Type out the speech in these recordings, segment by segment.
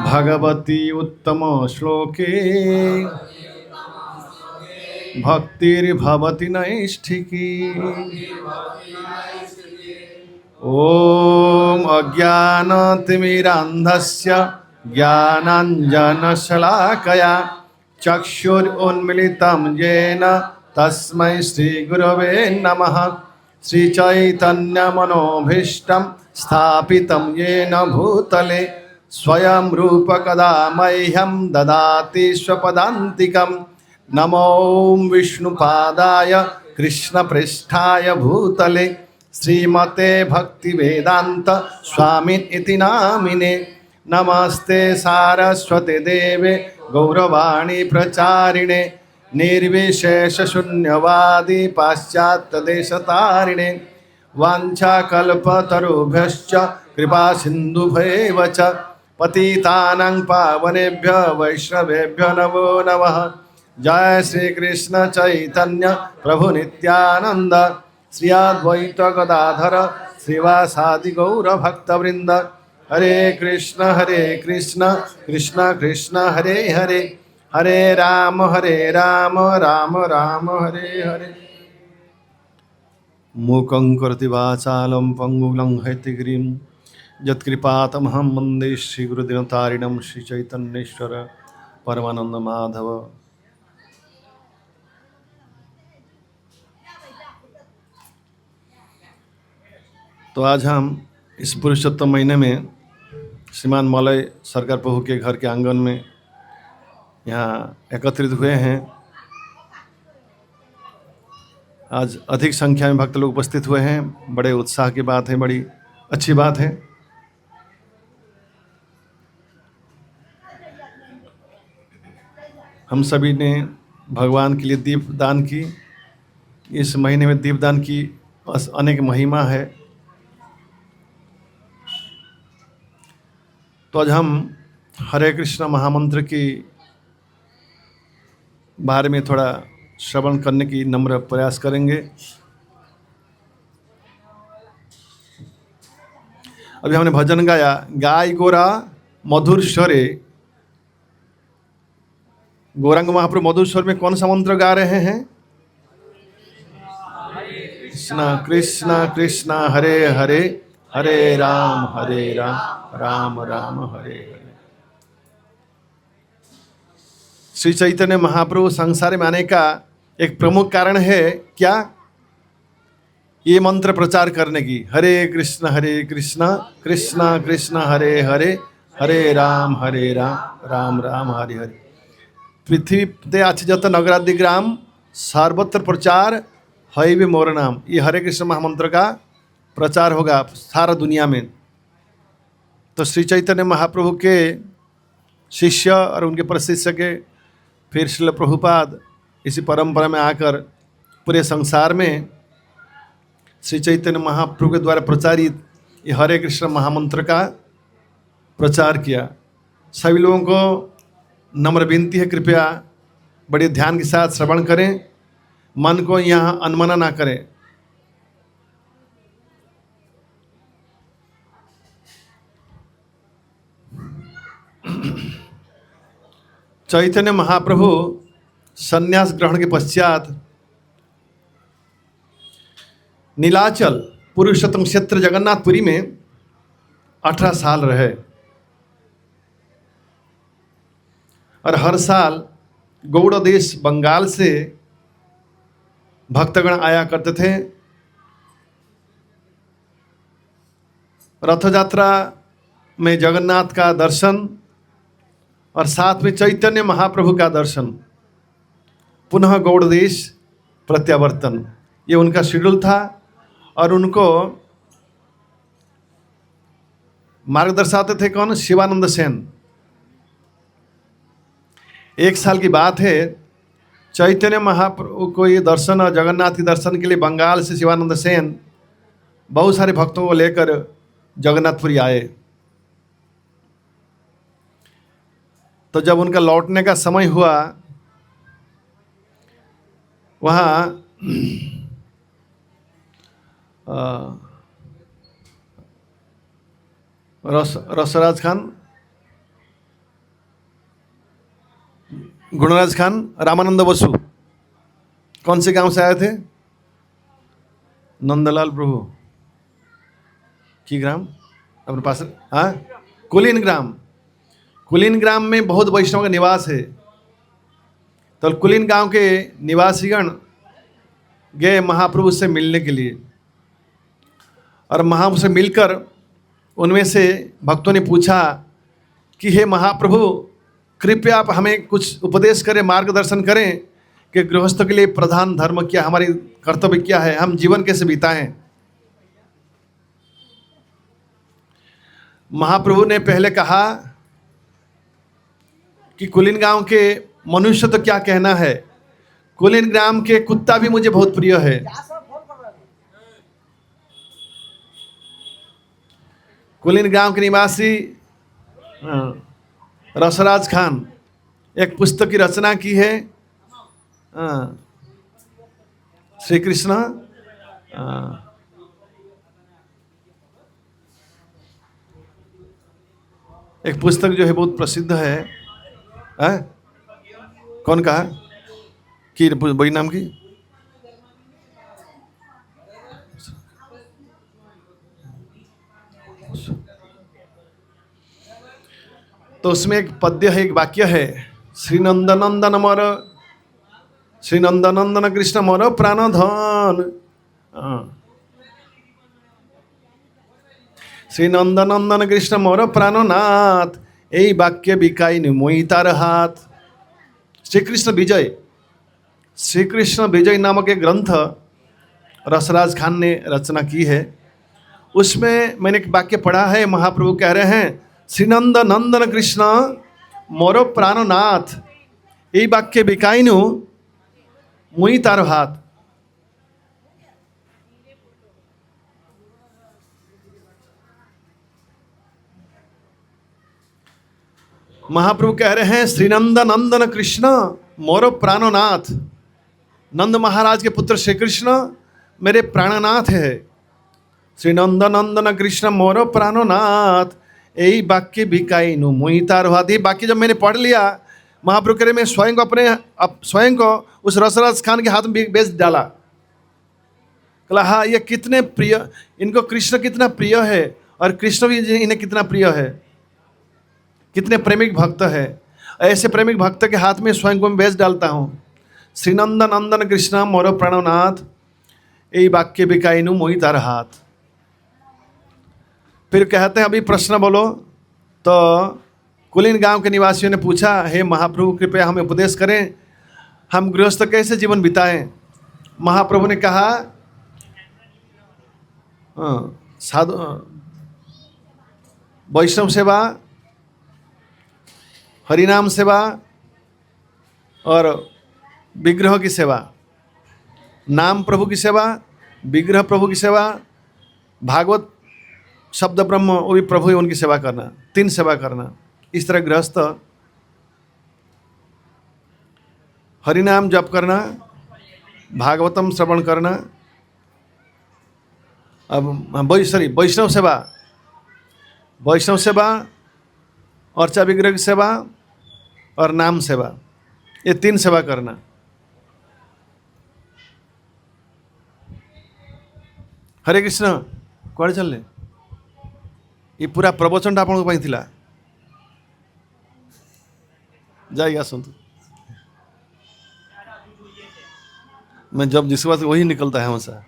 भगवती उत्तम श्लोके भक्तिर्भवति नैष्ठिकी। ॐ अज्ञानतिमिरान्धस्य ज्ञानाञ्जनशलाकया चक्षुरुन्मिलितं येन तस्मै श्रीगुरवे नमः। श्रीचैतन्यमनोभीष्टं स्थापितं येन भूतले स्वयं रूपकदा मह्यं ददाति स्वपदान्तिकं। नमो विष्णुपादाय कृष्णपृष्ठाय भूतले श्रीमते भक्तिवेदांत स्वामिन् इति नामिने। नमस्ते सारस्वते देवे गौरवाणी प्रचारिणे निर्विशेषशून्यवादी पाश्चात्यदेशतारिणे। वाञ्छाकल्पतरुभ्यश्च कृपासिन्धुभ्येव च पतितानां पावनेभ्यो वैष्णवेभ्यो नमो नमः। जय श्री कृष्ण चैतन्य प्रभु नित्यानंद श्री अद्वैत गदाधर श्रीवासादि गौर भक्तवृंद। हरे कृष्ण कृष्ण कृष्ण हरे हरे, हरे राम राम राम हरे हरे। मूकं करोति वाचालं पंगुलं हैतिगिरिं यत्कृपातमहं वन्दे श्रीगुरुदिनतारिणं श्रीचैतन्येश्वर परमानंद माधव। तो आज हम इस पुरुषोत्तम महीने में श्रीमान मलय सरकार प्रभु के घर के आंगन में यहाँ एकत्रित हुए हैं। आज अधिक संख्या में भक्त लोग उपस्थित हुए हैं। बड़े उत्साह की बात है, बड़ी अच्छी बात है। हम सभी ने भगवान के लिए दीप दान की। इस महीने में दीप दान की अनेक महिमा है। तो आज हम हरे कृष्ण महामंत्र की बारे में थोड़ा श्रवण करने की नम्र प्रयास करेंगे। अभी हमने भजन गाया, गाय गोरा मधुर स्वरे। गौरांग महाप्रभु मधुर स्वर में कौन सा मंत्र गा रहे हैं? कृष्ण कृष्ण कृष्ण हरे हरे, हरे राम राम राम हरे हरे। श्री चैतन्य महाप्रभु संसार में आने का एक प्रमुख कारण है क्या? ये मंत्र प्रचार करने की। हरे कृष्ण कृष्ण कृष्ण हरे हरे, हरे राम राम राम हरे हरे। पृथ्वी ते आछि जत नगरादि ग्राम सर्वत्र प्रचार है मोर नाम। ये हरे कृष्ण महामंत्र का प्रचार होगा सारा दुनिया में। तो श्री चैतन्य महाप्रभु के शिष्य और उनके प्रशिष्य के फिर श्रील प्रभुपाद इसी परंपरा में आकर पूरे संसार में श्री चैतन्य महाप्रभु के द्वारा प्रचारित ये हरे कृष्ण महामंत्र का प्रचार किया। सभी लोगों को नम्र विनती है, कृपया बड़े ध्यान के साथ श्रवण करें, मन को यहाँ अनमना ना करें। चैतन्य महाप्रभु संन्यास ग्रहण के पश्चात नीलाचल पुरुषोत्तम क्षेत्र जगन्नाथपुरी में 18 साल रहे और हर साल गौड़ देश बंगाल से भक्तगण आया करते थे। रथ यात्रा में जगन्नाथ का दर्शन और साथ में चैतन्य महाप्रभु का दर्शन, पुनः गौड़ देश प्रत्यावर्तन, ये उनका शेड्यूल था। और उनको मार्गदर्शाते थे कौन? शिवानंद सेन। एक साल की बात है, चैतन्य महाप्रभु को ये दर्शन और जगन्नाथ के दर्शन के लिए बंगाल से शिवानंद सेन बहुत सारे भक्तों को लेकर जगन्नाथपुरी आए। तो जब उनका लौटने का समय हुआ, वहाँ रसराज खान गुणराज खान, रामानंद बसु कौन से गांव से आए थे? नंदलाल प्रभु की ग्राम अपने पास, हाँ, कुलीन ग्राम। कुलीन ग्राम में बहुत वैष्णव का निवास है। तो कुलीन गांव के निवासीगण गए महाप्रभु से मिलने के लिए, और महाप्रभु से मिलकर उनमें से भक्तों ने पूछा कि हे महाप्रभु, कृपया आप हमें कुछ उपदेश करें, मार्गदर्शन करें कि गृहस्थ के लिए प्रधान धर्म क्या, हमारी कर्तव्य क्या है, हम जीवन कैसे बिताएं। महाप्रभु ने पहले कहा कि कुलीन गांव के मनुष्य तो क्या कहना है, कुलीन ग्राम के कुत्ता भी मुझे बहुत प्रिय है। कुलीन गांव के निवासी रसराज खान एक पुस्तक की रचना की है, श्री कृष्ण एक पुस्तक जो है बहुत प्रसिद्ध है। कौन कहा कि वही नाम की? तो उसमें एक पद्य है, एक वाक्य है, श्री नंदनंदन मोर, श्री नंदनंदन कृष्ण मोर प्राणधन, श्री नंदनंदन कृष्ण मोर प्राणनाथ, यही वाक्य बिकाई मोई तार हाथ। श्री कृष्ण विजय, श्री कृष्ण विजय नामक एक ग्रंथ रसराज खान ने रचना की है। उसमें मैंने एक वाक्य पढ़ा है, महाप्रभु कह रहे हैं, श्री नंद नंदन कृष्ण मोरो प्राणनाथ, यही वाक्य बिकाइनु मुई तार हाथ। महाप्रभु कह रहे हैं, श्री नंद नंदन कृष्ण मोरो प्राणनाथ, नंद महाराज के पुत्र श्री कृष्ण मेरे प्राणनाथ है। श्री नंद नंदन कृष्ण मोरो प्राणनाथ, यही वाक्य बिकाइनु मुई तार हाथ। ये वाक्य जब मैंने पढ़ लिया, महाप्रभु कह रहे, मैं स्वयं को स्वयं को उस रसराज खान के हाथ में बेच डाला। कहा हाँ, ये कितने प्रिय, इनको कृष्ण कितना प्रिय है, और कृष्ण भी इन्हें कितना प्रिय है, कितने प्रेमिक भक्त है। ऐसे प्रेमिक भक्त के हाथ में स्वयं को मैं बेच डालता हूँ। श्री नंद नंदन कृष्ण मोरो प्राणनाथ, यही वाक्य बिकाइनु मोई तार हाथ। फिर कहते हैं, अभी प्रश्न बोलो। तो कुलीन गांव के निवासियों ने पूछा, हे महाप्रभु कृपया हमें उपदेश करें, हम गृहस्थ कैसे जीवन बिताएं। महाप्रभु ने कहा, साधु वैष्णव सेवा, हरिनाम सेवा और विग्रह की सेवा, नाम प्रभु की सेवा, विग्रह प्रभु की सेवा, भागवत शब्द ब्रह्म वो भी प्रभु ही, उनकी सेवा करना, 3 सेवा करना। इस तरह गृहस्थ हरिनाम जप करना, भागवतम श्रवण करना, अब वैष्णव सेवा, वैष्णव सेवा, अर्चा विग्रह की सेवा और नाम सेवा, ये 3 सेवा करना। हरे कृष्ण कुआड़े चलने, ये पूरा प्रवचन आपको पाई थिला, जाइए आसतु। मैं जब जिसके पास वही निकलता है हमेशा।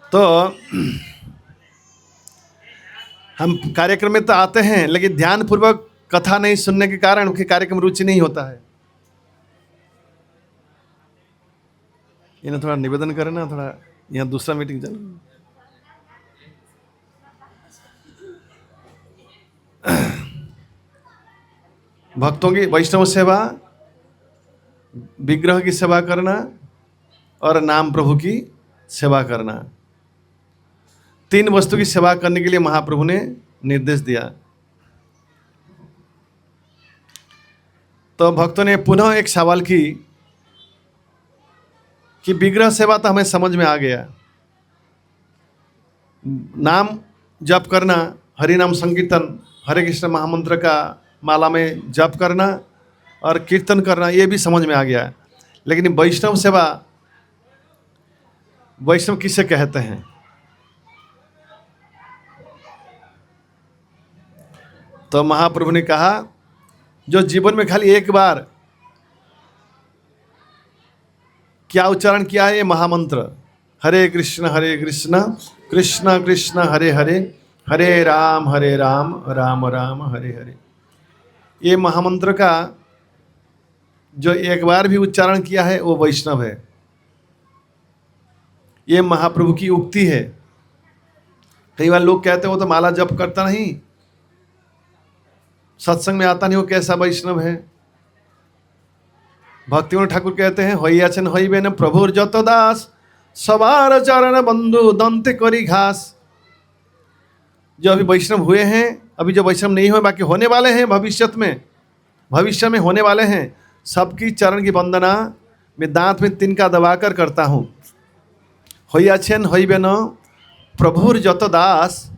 तो हम कार्यक्रम में तो आते हैं, लेकिन ध्यान पूर्वक कथा नहीं सुनने के कारण उनके कार्यक्रम रुचि नहीं होता है। इन्हें थोड़ा निवेदन करें ना, थोड़ा यहाँ दूसरा मीटिंग चल। भक्तों की वैष्णव सेवा, विग्रह की सेवा करना और नाम प्रभु की सेवा करना, 3 वस्तु की सेवा करने के लिए महाप्रभु ने निर्देश दिया। तो भक्तों ने पुनः एक सवाल की कि विग्रह सेवा तो हमें समझ में आ गया, नाम जप करना हरि नाम संकीर्तन, हरे कृष्ण महामंत्र का माला में जप करना और कीर्तन करना, ये भी समझ में आ गया। लेकिन वैष्णव सेवा, वैष्णव किसे कहते हैं? तो महाप्रभु ने कहा, जो जीवन में खाली एक बार क्या उच्चारण किया है, ये महामंत्र, हरे कृष्ण कृष्ण कृष्ण हरे हरे, हरे राम राम राम हरे हरे, ये महामंत्र का जो एक बार भी उच्चारण किया है वो वैष्णव है। ये महाप्रभु की उक्ति है। कई बार लोग कहते हैं वो तो माला जप करता नहीं, सत्संग में आता नहीं, वो कैसा वैष्णव है? भक्तिविनोद ठाकुर कहते हैं, हइयाछेन हइबेन प्रभुर जत दास, सवार चरण बंधु दंते करी घास। जो अभी वैष्णव हुए हैं, अभी जो वैष्णव नहीं हुए, बाकी होने वाले हैं, भविष्य में होने वाले हैं, सबकी चरण की वंदना मैं दांत में तिनका दबाकर करता हूँ। हइयाछेन हइबेन प्रभुर जत दास,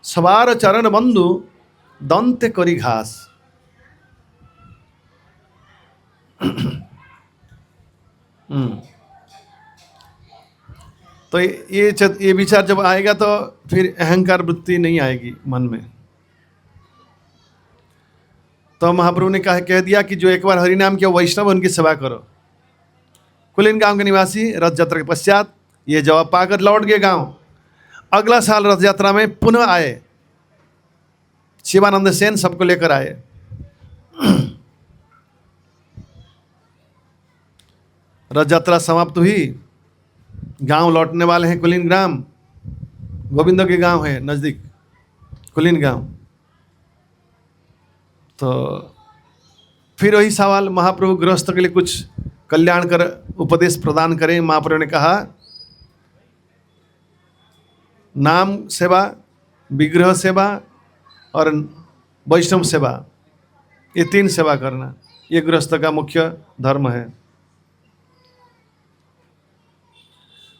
सवार चरण बंधु दंते करी घास। तो ये विचार जब आएगा तो फिर अहंकार वृत्ति नहीं आएगी मन में। तो महाप्रभु ने कह दिया कि जो एक बार हरिनाम किया वैष्णव, उनकी सेवा करो। कुलीन गांव के निवासी रथ यात्रा के पश्चात ये जवाब पाकर लौट गए गांव। अगला साल रथ यात्रा में पुनः आए, शिवानंद सेन सबको लेकर आए। रथ यात्रा समाप्त हुई, गांव लौटने वाले हैं। कुलीन ग्राम गोविंद के गांव है नजदीक, कुलीन गांव। तो फिर वही सवाल, महाप्रभु गृहस्थ के लिए कुछ कल्याण कर उपदेश प्रदान करें। महाप्रभु ने कहा, नाम सेवा, विग्रह सेवा और वैष्णव सेवा, ये 3 सेवा करना, ये गृहस्थ का मुख्य धर्म है।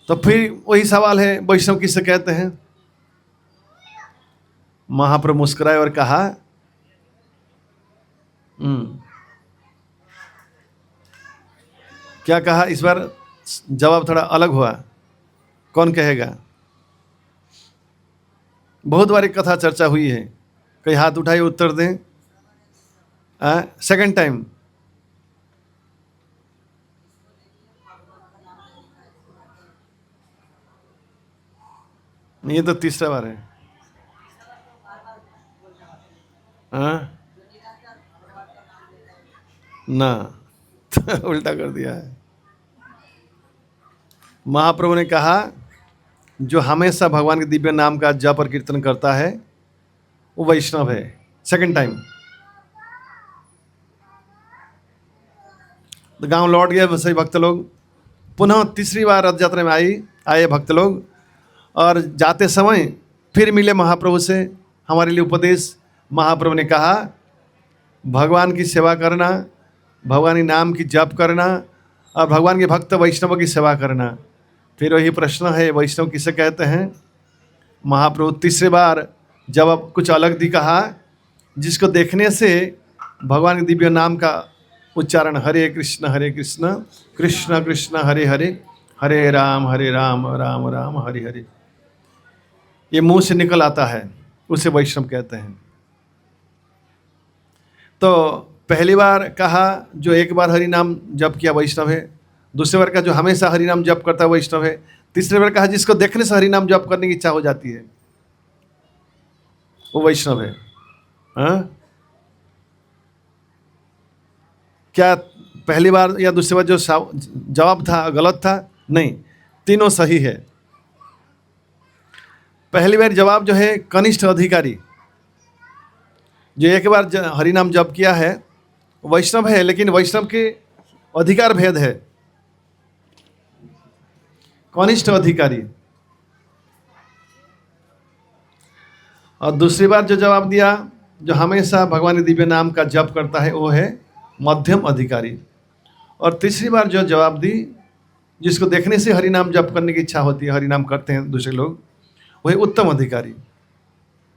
तो फिर वही सवाल है, वैष्णव किसे कहते हैं? महाप्रभु मुस्कुराए और कहा, क्या कहा इस बार? जवाब थोड़ा अलग हुआ, कौन कहेगा? बहुत बार कथा चर्चा हुई है, कई हाथ उठाइए उत्तर दें। सेकंड टाइम ये तो तीसरा बार है। ना उल्टा कर दिया है। महाप्रभु ने कहा, जो हमेशा भगवान के दिव्य नाम का जप और कीर्तन करता है वो वैष्णव है। सेकंड टाइम तो गांव लौट गए सही भक्त लोग। पुनः तीसरी बार रथ यात्रा में आए भक्त लोग, और जाते समय फिर मिले महाप्रभु से, हमारे लिए उपदेश। महाप्रभु ने कहा, भगवान की सेवा करना, भगवान के नाम की जप करना और भगवान के भक्त वैष्णव की सेवा करना। फिर वही प्रश्न है, वैष्णव किसे कहते हैं? महाप्रभु तीसरी बार जब कुछ अलग दी कहा, जिसको देखने से भगवान के दिव्य नाम का उच्चारण, हरे कृष्ण कृष्ण कृष्ण हरे हरे, हरे राम राम राम हरे हरे, ये मुंह से निकल आता है, उसे वैष्णव कहते हैं। तो पहली बार कहा जो एक बार हरि नाम जप किया वैष्णव है, दूसरी बार कहा जो हमेशा हरि नाम जप करता है वैष्णव है, तीसरी बार कहा जिसको देखने से हरि नाम जप करने की इच्छा हो जाती है वो वैष्णव है। क्या पहली बार या दूसरी बार जो जवाब था गलत था? नहीं, तीनों सही है। पहली बार जवाब जो है कनिष्ठ अधिकारी, जो एक बार हरि नाम जप किया है वैष्णव है, लेकिन वैष्णव के अधिकार भेद है, कनिष्ठ अधिकारी। और दूसरी बार जो जवाब दिया, जो हमेशा भगवान के दिव्य नाम का जप करता है, वो है मध्यम अधिकारी। और तीसरी बार जो जवाब दी, जिसको देखने से हरि नाम जप करने की इच्छा होती है, हरि नाम करते हैं दूसरे लोग, वही उत्तम अधिकारी।